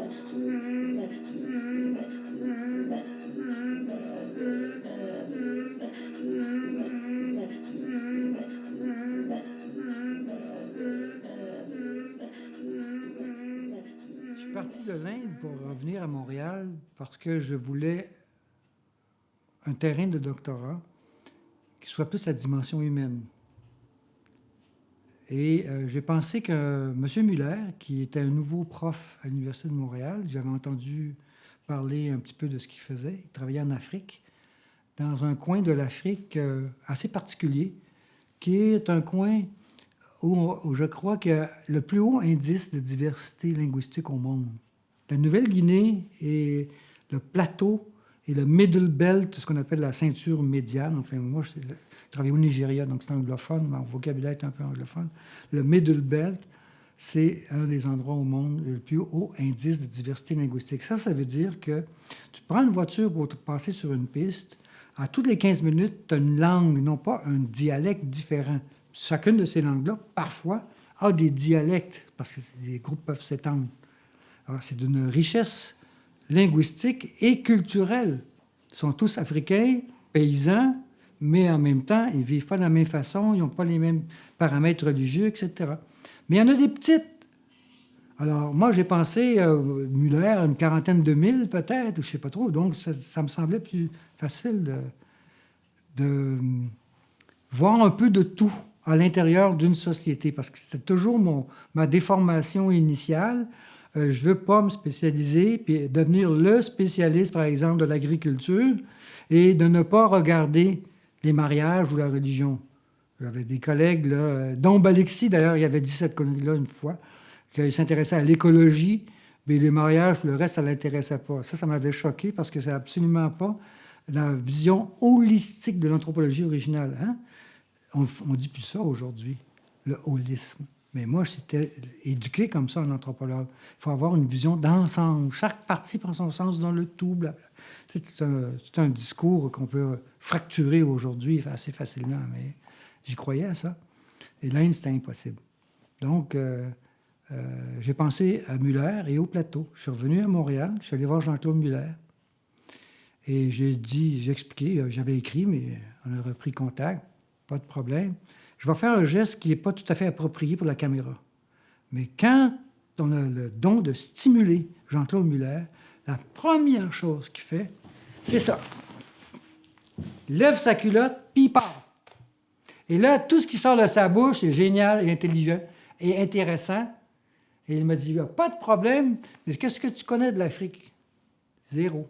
Je suis parti de l'Inde pour revenir à Montréal parce que je voulais un terrain de doctorat qui soit plus la dimension humaine. Et j'ai pensé que M. Muller, qui était un nouveau prof à l'Université de Montréal, j'avais entendu parler un petit peu de ce qu'il faisait. Il travaillait en Afrique, dans un coin de l'Afrique assez particulier, qui est un coin où je crois qu'il y a le plus haut indice de diversité linguistique au monde. La Nouvelle-Guinée et le plateau et le middle belt, ce qu'on appelle la ceinture médiane. Enfin, moi, je travaille au Nigeria, donc c'est anglophone, mon vocabulaire est un peu anglophone. Le middle belt, c'est un des endroits au monde le plus haut indice de diversité linguistique. Ça veut dire que tu prends une voiture pour passer sur une piste, à toutes les 15 minutes, tu as une langue, non pas un dialecte différent. Chacune de ces langues-là, parfois, a des dialectes, parce que les groupes peuvent s'étendre. Alors, c'est d'une richesse linguistique et culturelle. Ils sont tous africains, paysans, mais en même temps, ils ne vivent pas de la même façon, ils n'ont pas les mêmes paramètres religieux, etc. Mais il y en a des petites. Alors, moi, j'ai pensé, Muller, une quarantaine de mille peut-être, ou je ne sais pas trop, donc ça me semblait plus facile de voir un peu de tout à l'intérieur d'une société, parce que c'était toujours ma déformation initiale. Je ne veux pas me spécialiser puis devenir le spécialiste, par exemple, de l'agriculture et de ne pas regarder les mariages ou la religion. J'avais des collègues, là, dont Balixi, d'ailleurs, il avait dit cette connerie-là une fois, qu'il s'intéressait à l'écologie, mais les mariages, le reste, ça ne l'intéressait pas. Ça m'avait choqué parce que c'est absolument pas la vision holistique de l'anthropologie originale. Hein? On dit plus ça aujourd'hui, le holisme. Mais moi, j'étais éduqué comme ça en anthropologue. Il faut avoir une vision d'ensemble. Chaque partie prend son sens dans le tout. Blabla. C'est un discours qu'on peut fracturer aujourd'hui assez facilement, mais j'y croyais à ça. Et l'Inde, c'était impossible. Donc, j'ai pensé à Muller et au plateau. Je suis revenu à Montréal, je suis allé voir Jean-Claude Muller. Et j'ai expliqué, j'avais écrit, mais on a repris contact, pas de problème. Je vais faire un geste qui n'est pas tout à fait approprié pour la caméra. Mais quand on a le don de stimuler Jean-Claude Muller, la première chose qu'il fait, c'est ça. Il lève sa culotte, puis il part. Et là, tout ce qui sort de sa bouche est génial et intelligent et intéressant. Et il m'a dit, pas de problème, mais qu'est-ce que tu connais de l'Afrique? Zéro.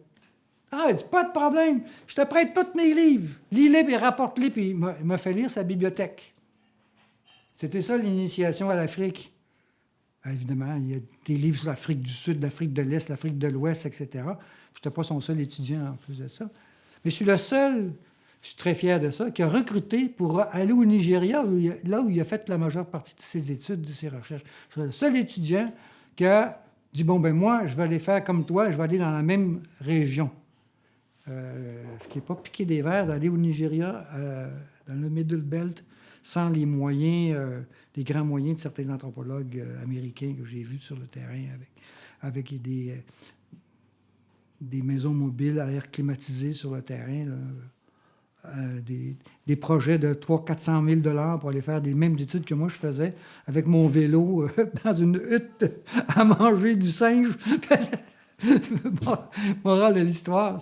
Ah, il dit, pas de problème, je te prête tous mes livres. Lis-les, puis rapporte-les, puis il m'a fait lire sa bibliothèque. C'était ça l'initiation à l'Afrique. Évidemment, il y a des livres sur l'Afrique du Sud, l'Afrique de l'Est, l'Afrique de l'Ouest, etc. Je n'étais pas son seul étudiant en plus de ça. Mais je suis le seul, je suis très fier de ça, qui a recruté pour aller au Nigeria, là où il a fait la majeure partie de ses études, de ses recherches. Je suis le seul étudiant qui a dit, bon, ben moi, je vais aller faire comme toi, je vais aller dans la même région. Ce qui n'est pas piquer des verres d'aller au Nigeria, dans le Middle Belt, sans les moyens, les grands moyens de certains anthropologues américains que j'ai vus sur le terrain avec des maisons mobiles à air climatisé sur le terrain, là, des projets de 300 000 à 400 000 pour aller faire les mêmes études que moi je faisais avec mon vélo dans une hutte à manger du singe. Morale de l'histoire,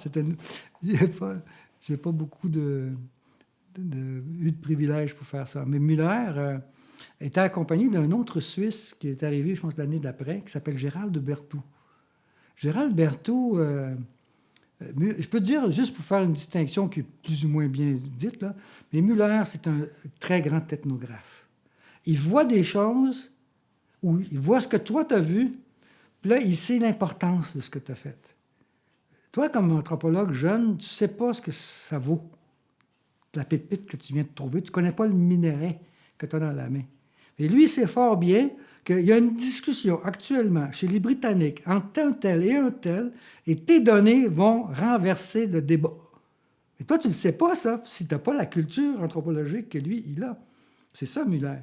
j'ai pas beaucoup eu de privilèges pour faire ça. Mais Muller était accompagné d'un autre Suisse qui est arrivé, je pense, l'année d'après, qui s'appelle Gérald de Berthoud. Gérald Berthoud, je peux dire, juste pour faire une distinction qui est plus ou moins bien dite, là, mais Muller, c'est un très grand ethnographe. Il voit des choses, ou il voit ce que toi, tu as vu, puis là, il sait l'importance de ce que tu as fait. Toi, comme anthropologue jeune, tu ne sais pas ce que ça vaut, la pépite que tu viens de trouver. Tu ne connais pas le minerai que tu as dans la main. Et lui, il sait fort bien qu'il y a une discussion actuellement chez les Britanniques entre un tel et un tel, et tes données vont renverser le débat. Mais toi, tu ne le sais pas, ça, si tu n'as pas la culture anthropologique que lui, il a. C'est ça, Muller.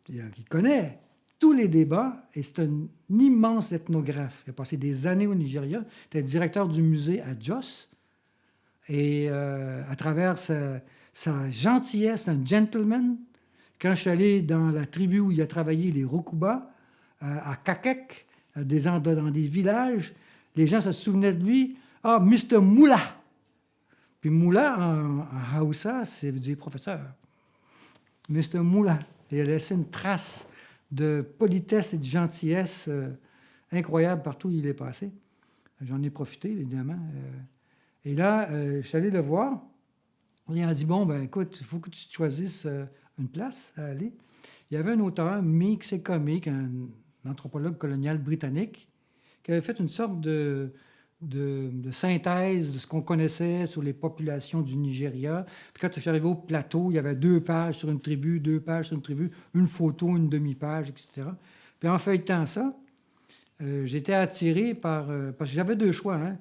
Il connaît tous les débats, et c'est un immense ethnographe. Il a passé des années au Nigeria, il était directeur du musée à Jos, et à travers sa gentillesse, un gentleman, quand je suis allé dans la tribu où il a travaillé, les Rokuba, à Kakek, dans des villages, les gens se souvenaient de lui. Ah, Mr. Moula! Puis Moula, en Haoussa, ça veut dire professeur. Mr. Moula. Il a laissé une trace de politesse et de gentillesse incroyable partout où il est passé. J'en ai profité, évidemment. Et là, je suis allé le voir. Il a dit, bon, ben écoute, il faut que tu te choisisses une place à aller. Il y avait un auteur, Meek Comic, un anthropologue colonial britannique, qui avait fait une sorte de synthèse de ce qu'on connaissait sur les populations du Nigeria. Puis quand je suis arrivé au plateau, il y avait 2 pages sur une tribu, 2 pages sur une tribu, une photo, une demi-page, etc. Puis en feuilletant ça, j'étais attiré par... parce que j'avais 2 choix. Hein.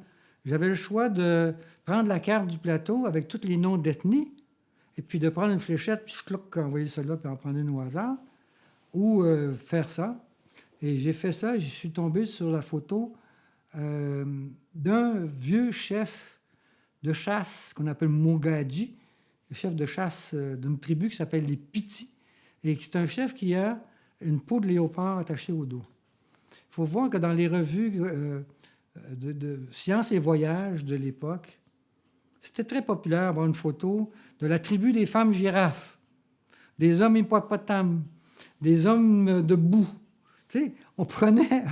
J'avais le choix de prendre la carte du plateau avec tous les noms d'ethnie, et puis de prendre une fléchette, puis envoyer ça là, puis en prendre une au hasard, ou faire ça. Et j'ai fait ça, et je suis tombé sur la photo d'un vieux chef de chasse qu'on appelle Mogadji, le chef de chasse d'une tribu qui s'appelle les Piti, et qui est un chef qui a une peau de léopard attachée au dos. Il faut voir que dans les revues de sciences et voyages de l'époque, c'était très populaire d'avoir une photo de la tribu des femmes girafes, des hommes hippopotames, des hommes debout. Tu sais, on prenait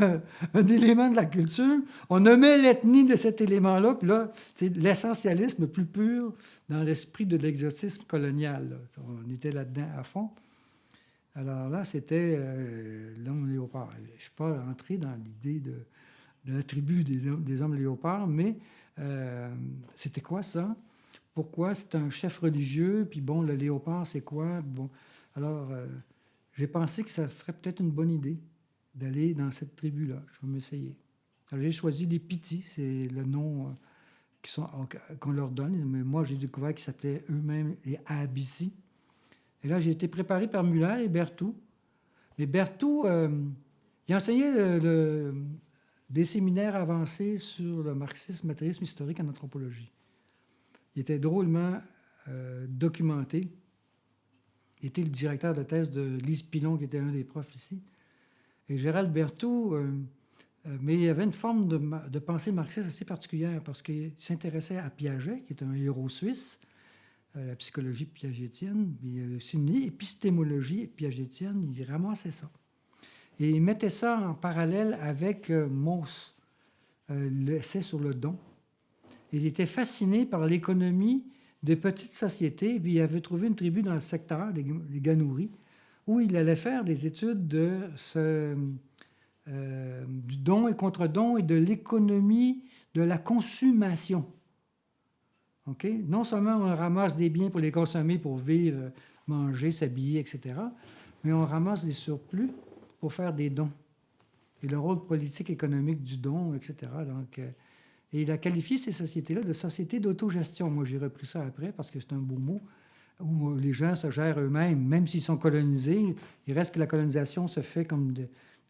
un élément de la culture, on nommait l'ethnie de cet élément-là, puis là, c'est l'essentialisme le plus pur dans l'esprit de l'exotisme colonial. Là. On était là-dedans à fond. Alors là, c'était l'homme léopard. Je ne suis pas entré dans l'idée de la tribu des hommes léopards, mais c'était quoi ça? Pourquoi? C'est un chef religieux, puis bon, le léopard, c'est quoi? Bon, alors, j'ai pensé que ça serait peut-être une bonne idée d'aller dans cette tribu-là. Je vais m'essayer. Alors, j'ai choisi les Piti, c'est le nom qu'on leur donne, mais moi, j'ai découvert qu'ils s'appelaient eux-mêmes les Abissi. Et là, j'ai été préparé par Muller et Berthoud. Mais Berthoud, il enseignait des séminaires avancés sur le marxisme, matérialisme historique en anthropologie. Il était drôlement documenté. Il était le directeur de thèse de Lise Pilon, qui était un des profs ici. Et Gérald Berthoud, mais il y avait une forme de pensée marxiste assez particulière parce qu'il s'intéressait à Piaget, qui est un héros suisse, la psychologie piagétienne, puis il y a aussi une épistémologie piagétienne, il ramassait ça. Et il mettait ça en parallèle avec Mauss, l'essai sur le don. Il était fasciné par l'économie des petites sociétés, puis il avait trouvé une tribu dans le secteur, les Ganouris, où il allait faire des études du don et contre-don et de l'économie de la consommation. Okay? Non seulement on ramasse des biens pour les consommer, pour vivre, manger, s'habiller, etc., mais on ramasse des surplus pour faire des dons. Et le rôle politique, économique du don, etc. Donc, et il a qualifié ces sociétés-là de sociétés d'autogestion. Moi, j'ai repris ça après parce que c'est un beau mot, où les gens se gèrent eux-mêmes, même s'ils sont colonisés. Il reste que la colonisation se fait comme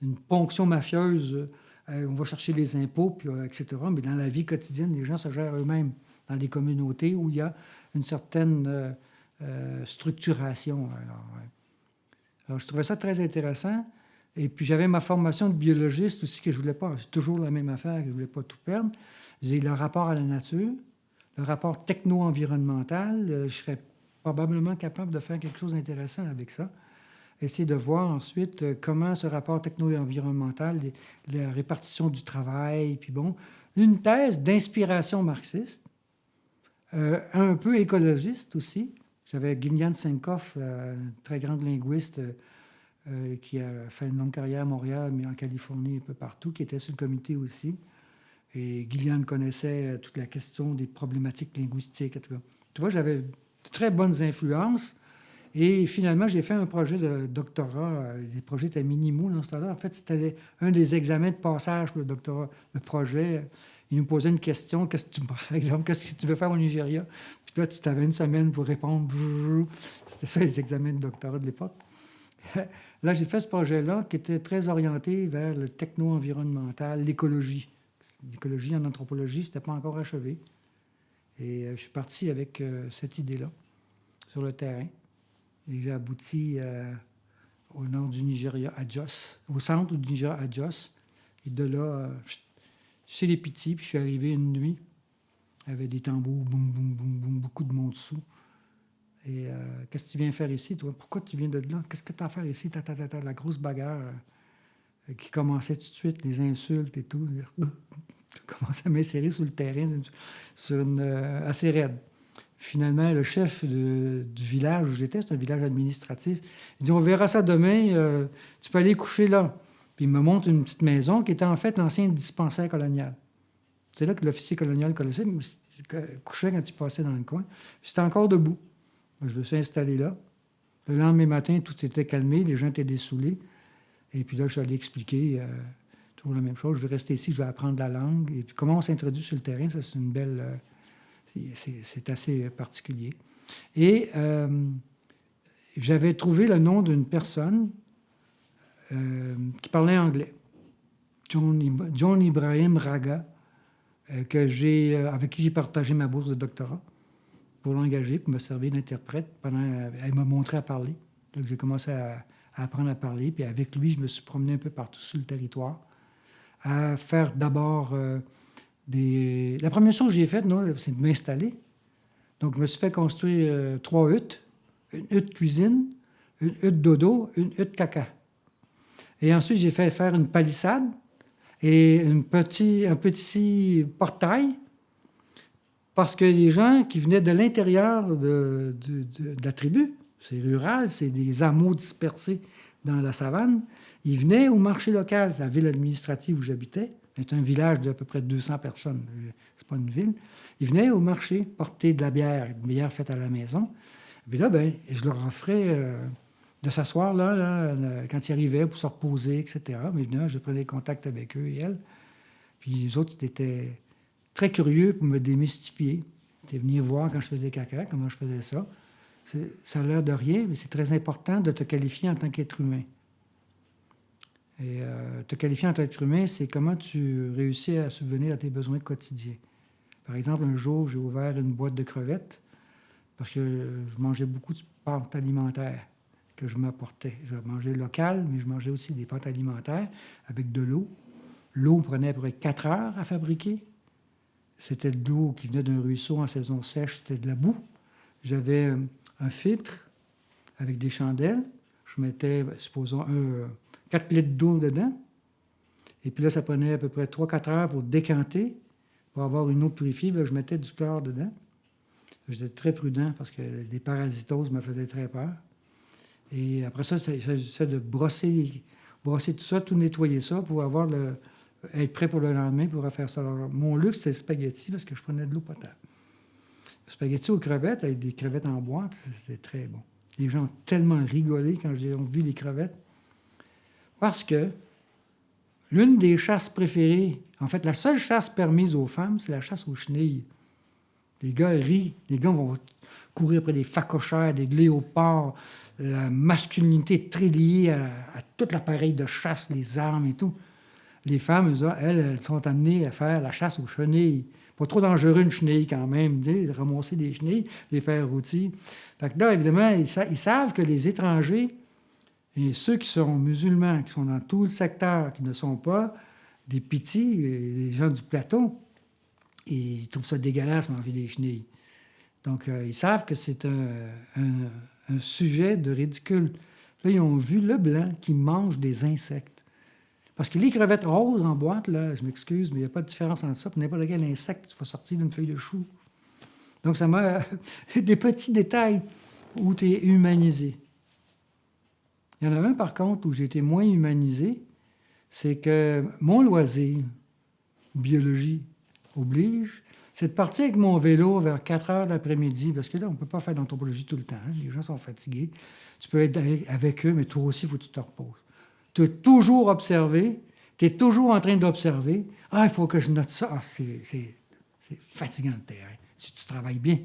une ponction mafieuse. On va chercher les impôts, puis, etc. Mais dans la vie quotidienne, les gens se gèrent eux-mêmes dans les communautés où il y a une certaine structuration. Alors, je trouvais ça très intéressant. Et puis, j'avais ma formation de biologiste aussi que je ne voulais pas. C'est toujours la même affaire, que je ne voulais pas tout perdre. J'ai le rapport à la nature, le rapport techno-environnemental. Je serais probablement capable de faire quelque chose d'intéressant avec ça. Essayer de voir ensuite comment ce rapport techno-environnemental, la répartition du travail, puis bon, une thèse d'inspiration marxiste, un peu écologiste aussi. J'avais Gillian Senkoff, une très grande linguiste qui a fait une longue carrière à Montréal, mais en Californie, un peu partout, qui était sur le comité aussi. Et Gillian connaissait toute la question des problématiques linguistiques, etc. Tu vois, j'avais de très bonnes influences. Et finalement, j'ai fait un projet de doctorat. Les projets étaient minimaux dans ce temps-là. En fait, c'était un des examens de passage pour le doctorat. Le projet, il nous posait une question. Par exemple, qu'est-ce que tu veux faire au Nigeria? Puis là, tu avais une semaine pour répondre. C'était ça, les examens de doctorat de l'époque. Là, j'ai fait ce projet-là qui était très orienté vers le techno-environnemental, l'écologie. L'écologie en anthropologie, c'était pas encore achevé. Et je suis parti avec cette idée-là sur le terrain. Et j'ai abouti au nord du Nigeria, à Jos, au centre du Nigeria, à Jos. Et de là, chez les Pitis, puis je suis arrivé une nuit, avec des tambours, boum, boum, boum, boum, beaucoup de monde dessous. Et qu'est-ce que tu viens faire ici, toi? Pourquoi tu viens de là? Qu'est-ce que tu as à faire ici? La grosse bagarre qui commençait tout de suite, les insultes et tout. Je commençais à m'insérer sur le terrain, sur une, assez raide. Finalement, le chef du village où j'étais, c'est un village administratif, il dit, on verra ça demain, tu peux aller coucher là. Puis il me montre une petite maison qui était en fait l'ancien dispensaire colonial. C'est là que l'officier colonial couchait quand il passait dans le coin. C'était encore debout. Je me suis installé là. Le lendemain matin, tout était calmé, les gens étaient dessoulés. Et puis là, je suis allé expliquer toujours la même chose. Je vais rester ici, je vais apprendre la langue. Et puis comment on s'introduit sur le terrain, ça, c'est une belle... c'est assez particulier. Et j'avais trouvé le nom d'une personne qui parlait anglais. John Ibrahim Raga, avec qui j'ai partagé ma bourse de doctorat pour l'engager, pour me servir d'interprète. Elle m'a montré à parler. Donc, j'ai commencé à apprendre à parler. Puis avec lui, je me suis promené un peu partout sur le territoire, à faire d'abord La première chose que j'ai faite, c'est de m'installer. Donc, je me suis fait construire 3 huttes. Une hutte cuisine, une hutte dodo, une hutte caca. Et ensuite, j'ai fait faire une palissade et un petit portail, parce que les gens qui venaient de l'intérieur de la tribu, c'est rural, c'est des hameaux dispersés dans la savane, ils venaient au marché local, c'est la ville administrative où j'habitais, c'est un village d'à peu près 200 personnes, c'est pas une ville. Ils venaient au marché porter de la bière, une bière faite à la maison. Et puis là, je leur offrais de s'asseoir là, quand ils arrivaient pour se reposer, etc. Mais évidemment, je prenais contact avec eux et elles. Puis les autres étaient très curieux pour me démystifier. Ils étaient venus voir quand je faisais caca, comment je faisais ça. Ça a l'air de rien, mais c'est très important de te qualifier en tant qu'être humain. Et te qualifier en tant qu'être humain, c'est comment tu réussis à subvenir à tes besoins quotidiens. Par exemple, un jour, j'ai ouvert une boîte de crevettes parce que je mangeais beaucoup de pâtes alimentaires que je m'apportais. Je mangeais local, mais je mangeais aussi des pâtes alimentaires avec de l'eau. L'eau prenait à peu près 4 heures à fabriquer. C'était de l'eau qui venait d'un ruisseau en saison sèche, c'était de la boue. J'avais un filtre avec des chandelles. Je mettais, supposons, 4 litres d'eau dedans. Et puis là, ça prenait à peu près 3-4 heures pour décanter, pour avoir une eau purifiée. Là, je mettais du chlore dedans. J'étais très prudent parce que les parasitoses me faisaient très peur. Et après ça, j'essaie de brosser tout ça, tout nettoyer ça pour être prêt pour le lendemain pour refaire ça. Alors, mon luxe, c'était le spaghetti parce que je prenais de l'eau potable. Le spaghetti aux crevettes, avec des crevettes en boîte, c'était très bon. Les gens ont tellement rigolé quand ils ont vu les crevettes. Parce que l'une des chasses préférées, en fait, la seule chasse permise aux femmes, c'est la chasse aux chenilles. Les gars rient. Les gars vont courir après des phacochères, des léopards. La masculinité est très liée à tout l'appareil de chasse, les armes et tout. Les femmes, elles sont amenées à faire la chasse aux chenilles. Pas trop dangereux une chenille quand même, de ramasser des chenilles, les faire rôtir. Fait que là, évidemment, ils savent que les étrangers et ceux qui sont musulmans, qui sont dans tout le secteur, qui ne sont pas des Pitis, les gens du plateau, ils trouvent ça dégueulasse manger des chenilles. Donc, ils savent que c'est un sujet de ridicule. Là, ils ont vu le blanc qui mange des insectes. Parce que les crevettes roses en boîte, là, je m'excuse, mais il n'y a pas de différence entre ça et n'importe quel insecte qui va sortir d'une feuille de chou. Donc, ça m'a... des petits détails où tu es humanisé. Il y en a un, par contre, où j'ai été moins humanisé, c'est que mon loisir, biologie oblige, c'est de partir avec mon vélo vers 4 heures l'après-midi, parce que là, on ne peut pas faire d'anthropologie tout le temps. Hein? Les gens sont fatigués. Tu peux être avec eux, mais toi aussi, il faut que tu te reposes. Tu es toujours observé, tu es toujours en train d'observer. Ah, il faut que je note ça. Ah, c'est fatigant le terrain, si tu travailles bien.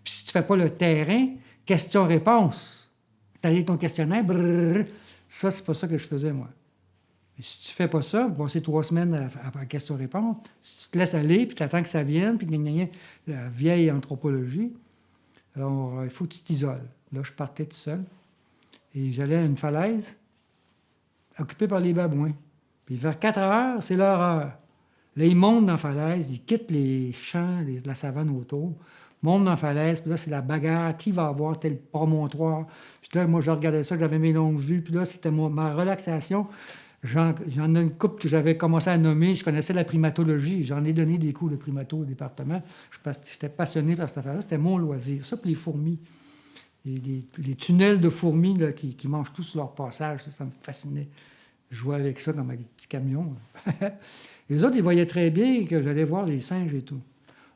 Puis si tu ne fais pas le terrain, question-réponse. tu avec ton questionnaire, brrr, ça, c'est pas ça que je faisais, moi. Et si tu fais pas ça, passer 3 semaines à question-réponse, si tu te laisses aller, puis tu attends que ça vienne, puis la vieille anthropologie, alors il faut que tu t'isoles. Là, je partais tout seul, et j'allais à une falaise, occupée par les babouins. Puis vers 4 heures, c'est leur heure. Là, ils montent dans la falaise, ils quittent les champs, la savane autour, montent dans la falaise, puis là, c'est la bagarre, qui va avoir tel promontoire. Puis là, moi, je regardais ça, j'avais mes longues vues, puis là, c'était ma relaxation. J'en ai une couple que j'avais commencé à nommer, je connaissais la primatologie, j'en ai donné des cours de primato au département. J'étais passionné par cette affaire-là, c'était mon loisir. Ça, puis les fourmis. Les tunnels de fourmis là, qui mangent tous leur passage, ça me fascinait. Je jouais avec ça comme avec des petits camions. Les autres, ils voyaient très bien que j'allais voir les singes et tout.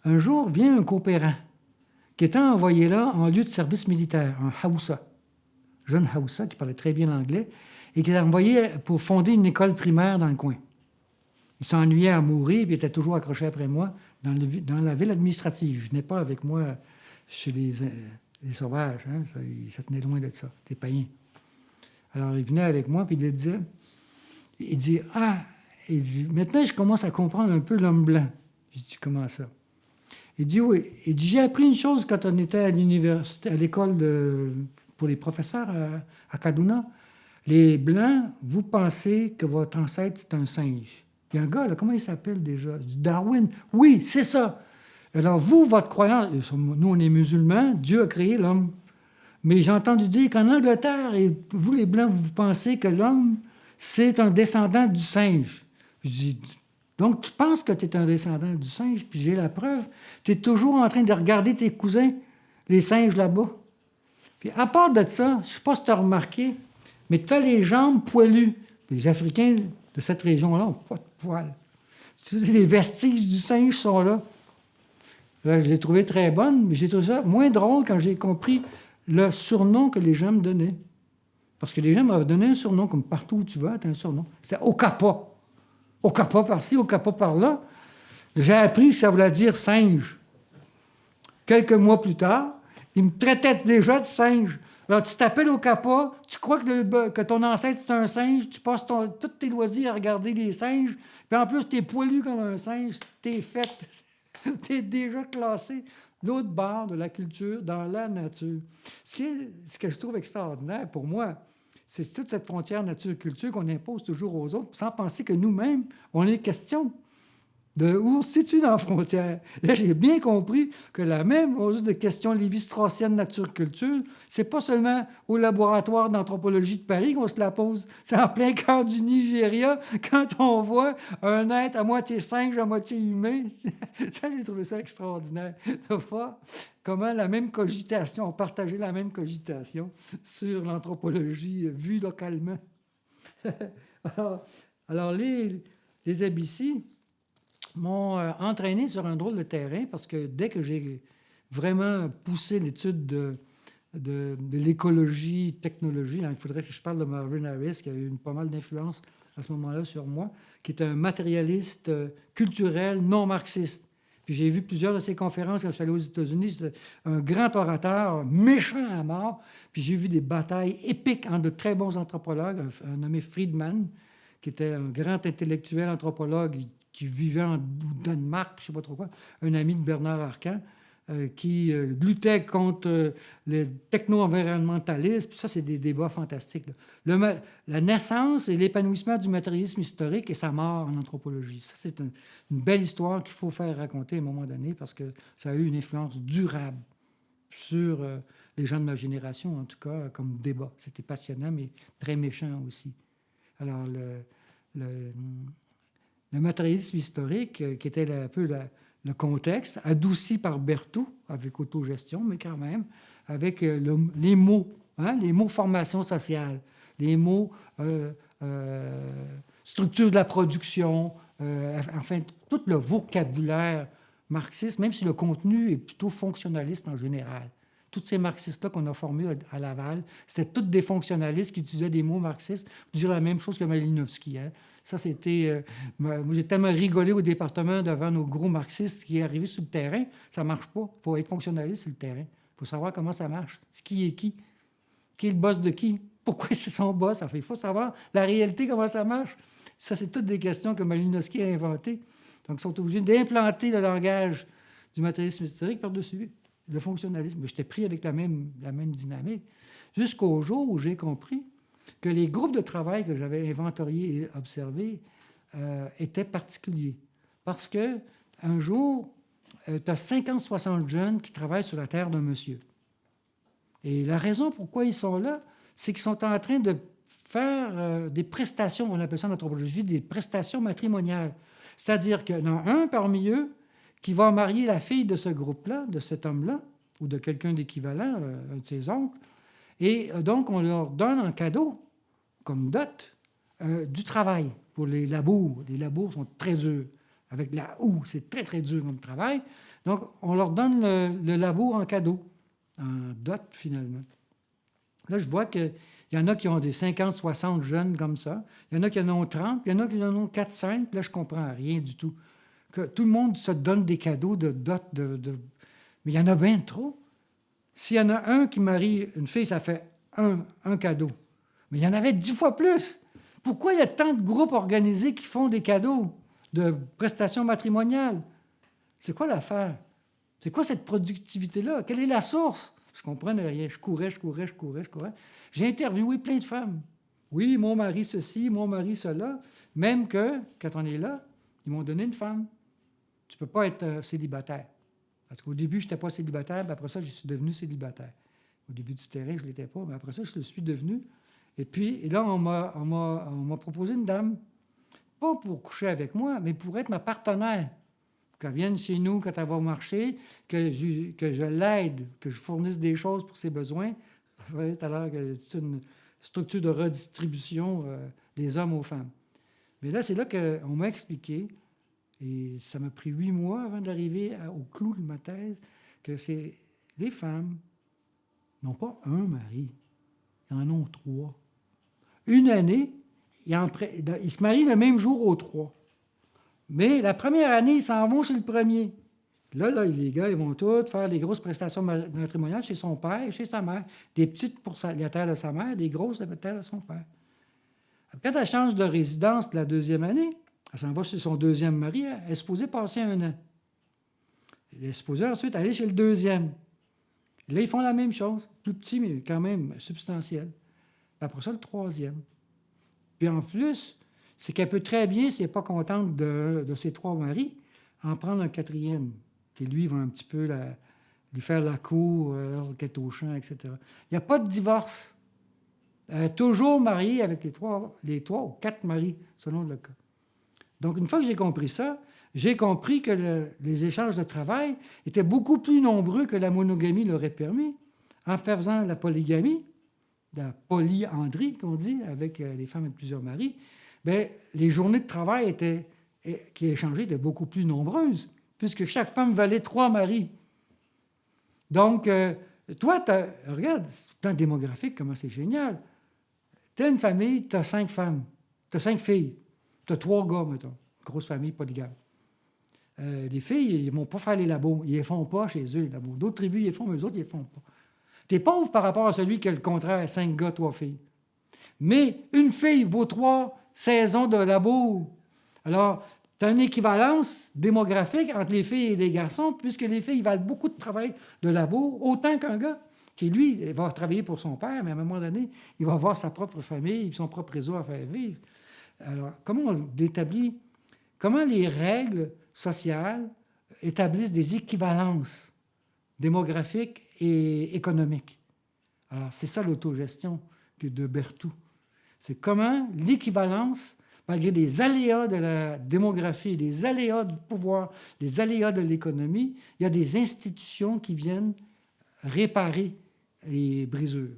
Un jour, vient un coopérant qui était envoyé là en lieu de service militaire, un Hausa, jeune Hausa qui parlait très bien l'anglais, et qui était envoyé pour fonder une école primaire dans le coin. Il s'ennuyait à mourir, puis il était toujours accroché après moi dans la ville administrative. Il ne venait pas avec moi chez les sauvages, hein? Il se tenait loin de ça, des païens. Alors, il venait avec moi, puis il dit, maintenant, je commence à comprendre un peu l'homme blanc. J'ai dit, comment ça? Il dit, oui. Il dit, j'ai appris une chose quand on était à l'université, à l'école pour les professeurs à Kaduna. Les Blancs, vous pensez que votre ancêtre, c'est un singe. Il y a un gars, là, comment il s'appelle déjà? Darwin. Oui, c'est ça. Alors, vous, votre croyance, nous, on est musulmans, Dieu a créé l'homme. Mais j'ai entendu dire qu'en Angleterre, et vous, les Blancs, vous pensez que l'homme, c'est un descendant du singe. Je dis, donc, tu penses que tu es un descendant du singe, puis j'ai la preuve. Tu es toujours en train de regarder tes cousins, les singes là-bas. Puis à part de ça, je ne sais pas si tu as remarqué, mais tu as les jambes poilues. Les Africains de cette région-là n'ont pas de poils. Les vestiges du singe sont là. Là, je l'ai trouvé très bonne, mais j'ai trouvé ça moins drôle quand j'ai compris le surnom que les gens me donnaient. Parce que les gens m'avaient donné un surnom, comme partout où tu vas, tu as un surnom. C'était Okapa. Okapa par-ci, Okapa par-là. J'ai appris que ça voulait dire singe. Quelques mois plus tard, ils me traitaient déjà de singe. Alors, tu t'appelles Okapa, tu crois que ton ancêtre, c'est un singe, tu passes tous tes loisirs à regarder les singes, puis en plus, tu es poilu comme un singe, t'es fait, t'es déjà classé l'autre bord de la culture dans la nature. Ce que je trouve extraordinaire pour moi, c'est toute cette frontière nature-culture qu'on impose toujours aux autres, sans penser que nous-mêmes, on est question de où on se situe dans la frontière. Là, j'ai bien compris que la même de questions lévi-straussienne nature-culture, c'est pas seulement au laboratoire d'anthropologie de Paris qu'on se la pose. C'est en plein cœur du Nigeria, quand on voit un être à moitié singe, à moitié humain. Ça, j'ai trouvé ça extraordinaire de voir comment la même cogitation, partager la même cogitation sur l'anthropologie vue localement. alors les Abyssis m'ont entraîné sur un drôle de terrain parce que dès que j'ai vraiment poussé l'étude de l'écologie, technologie, il faudrait que je parle de Marvin Harris, qui a eu pas mal d'influence à ce moment-là sur moi, qui est un matérialiste culturel non marxiste. Puis j'ai vu plusieurs de ses conférences quand je suis allé aux États-Unis. C'était un grand orateur, méchant à mort. Puis j'ai vu des batailles épiques entre de très bons anthropologues, un nommé Friedman, qui était un grand intellectuel anthropologue qui vivait en Danemark, je ne sais pas trop quoi, un ami de Bernard Arcan, qui luttait contre les techno-environnementalistes. Puis ça, c'est des débats fantastiques. La naissance et l'épanouissement du matérialisme historique et sa mort en anthropologie. Ça, c'est une belle histoire qu'il faut faire raconter à un moment donné parce que ça a eu une influence durable sur les gens de ma génération, en tout cas, comme débat. C'était passionnant, mais très méchant aussi. Alors, le matérialisme historique, qui était un peu le contexte, adouci par Berthoud, avec autogestion, mais quand même, avec les mots, hein, les mots formation sociale, les mots structure de la production, enfin, tout le vocabulaire marxiste, même si le contenu est plutôt fonctionnaliste en général. Tous ces marxistes-là qu'on a formés à Laval, c'était tous des fonctionnalistes qui utilisaient des mots marxistes pour dire la même chose que Malinowski. Hein. Ça, c'était... moi, j'ai tellement rigolé au département devant nos gros marxistes qui est arrivé sur le terrain. Ça ne marche pas. Il faut être fonctionnaliste sur le terrain. Il faut savoir comment ça marche. C'est qui est qui. Qui est le boss de qui? Pourquoi c'est son boss? Enfin, il faut savoir la réalité, comment ça marche. Ça, c'est toutes des questions que Malinowski a inventées. Donc, ils sont obligés d'implanter le langage du matérialisme historique par-dessus le fonctionnalisme. Mais j'étais pris avec la même dynamique. Jusqu'au jour où j'ai compris que les groupes de travail que j'avais inventoriés et observés étaient particuliers. Parce que un jour, tu as 50-60 jeunes qui travaillent sur la terre d'un monsieur. Et la raison pourquoi ils sont là, c'est qu'ils sont en train de faire des prestations, on appelle ça en anthropologie, des prestations matrimoniales. C'est-à-dire qu'il y en a un parmi eux qui va marier la fille de ce groupe-là, de cet homme-là, ou de quelqu'un d'équivalent, un de ses oncles. Et donc, on leur donne en cadeau, comme dot, du travail pour les labours. Les labours sont très durs. Avec la houe, c'est très, très dur comme travail. Donc, on leur donne le labour en cadeau, en dot, finalement. Là, je vois qu'il y en a qui ont des 50-60 jeunes comme ça. Il y en a qui en ont 30, il y en a qui en ont 4-5. Là, je ne comprends rien du tout. Que tout le monde se donne des cadeaux de dot. Mais il y en a bien trop. S'il y en a un qui marie une fille, ça fait un cadeau. Mais il y en avait 10 fois plus. Pourquoi il y a tant de groupes organisés qui font des cadeaux de prestations matrimoniales? C'est quoi l'affaire? C'est quoi cette productivité-là? Quelle est la source? Je ne comprenais rien. Je courais. J'ai interviewé plein de femmes. Oui, mon mari ceci, mon mari cela. Même que, quand on est là, ils m'ont donné une femme. Tu ne peux pas être célibataire. Parce qu'au début, je n'étais pas célibataire, puis après ça, je suis devenu célibataire. Au début du terrain, je ne l'étais pas, mais après ça, je le suis devenu. Et là, on m'a proposé une dame, pas pour coucher avec moi, mais pour être ma partenaire. Qu'elle vienne chez nous quand elle va marcher, que je l'aide, que je fournisse des choses pour ses besoins. Je voyais tout à l'heure que c'est une structure de redistribution des hommes aux femmes. Mais là, c'est là qu'on m'a expliqué, et ça m'a pris 8 mois avant d'arriver au clou de ma thèse, que les femmes n'ont pas un mari, ils en ont 3. Une année, ils se marient le même jour aux 3. Mais la première année, ils s'en vont chez le premier. Là, les gars, ils vont tous faire des grosses prestations matrimoniales chez son père et chez sa mère. Des petites pour la terre de sa mère, des grosses de la terre de son père. Quand elle change de résidence la deuxième année, elle s'en va chez son deuxième mari, elle est supposée passer 1 an. Elle est supposée ensuite aller chez le deuxième. Là, ils font la même chose, plus petit, mais quand même substantiel. Après ça, le troisième. Puis en plus, c'est qu'elle peut très bien, si elle n'est pas contente de ses 3 maris, en prendre un 4e, qui lui va un petit peu lui faire la cour, alors qu'elle est au champ, etc. Il n'y a pas de divorce. Elle est toujours mariée avec les 3 ou 4 maris, selon le cas. Donc, une fois que j'ai compris ça, j'ai compris que les échanges de travail étaient beaucoup plus nombreux que la monogamie l'aurait permis, en faisant la polygamie, la polyandrie, qu'on dit, avec les femmes avec plusieurs maris. Bien, les journées de travail qui échangeaient étaient beaucoup plus nombreuses, puisque chaque femme valait 3 maris. Donc, toi, regarde, le plan démographique, comment c'est génial. Tu as une famille, tu as 5 femmes, tu as 5 filles, tu as 3 gars, mettons, grosse famille polygame. Les filles, ils ne vont pas faire les labos, ils ne les font pas chez eux, les labos. D'autres tribus, ils les font, mais eux autres, ils ne les font pas. Tu es pauvre par rapport à celui qui a le contraire, 5 gars, 3 filles. Mais une fille vaut 3 saisons de labour. Alors, tu as une équivalence démographique entre les filles et les garçons, puisque les filles valent beaucoup de travail de labour, autant qu'un gars, qui, lui, va travailler pour son père, mais à un moment donné, il va avoir sa propre famille, son propre réseau à faire vivre. Alors, comment les règles sociales établissent des équivalences démographiques et économiques? Alors, c'est ça l'autogestion de Berthoud. C'est comment l'équivalence, malgré les aléas de la démographie, les aléas du pouvoir, les aléas de l'économie, il y a des institutions qui viennent réparer les brisures.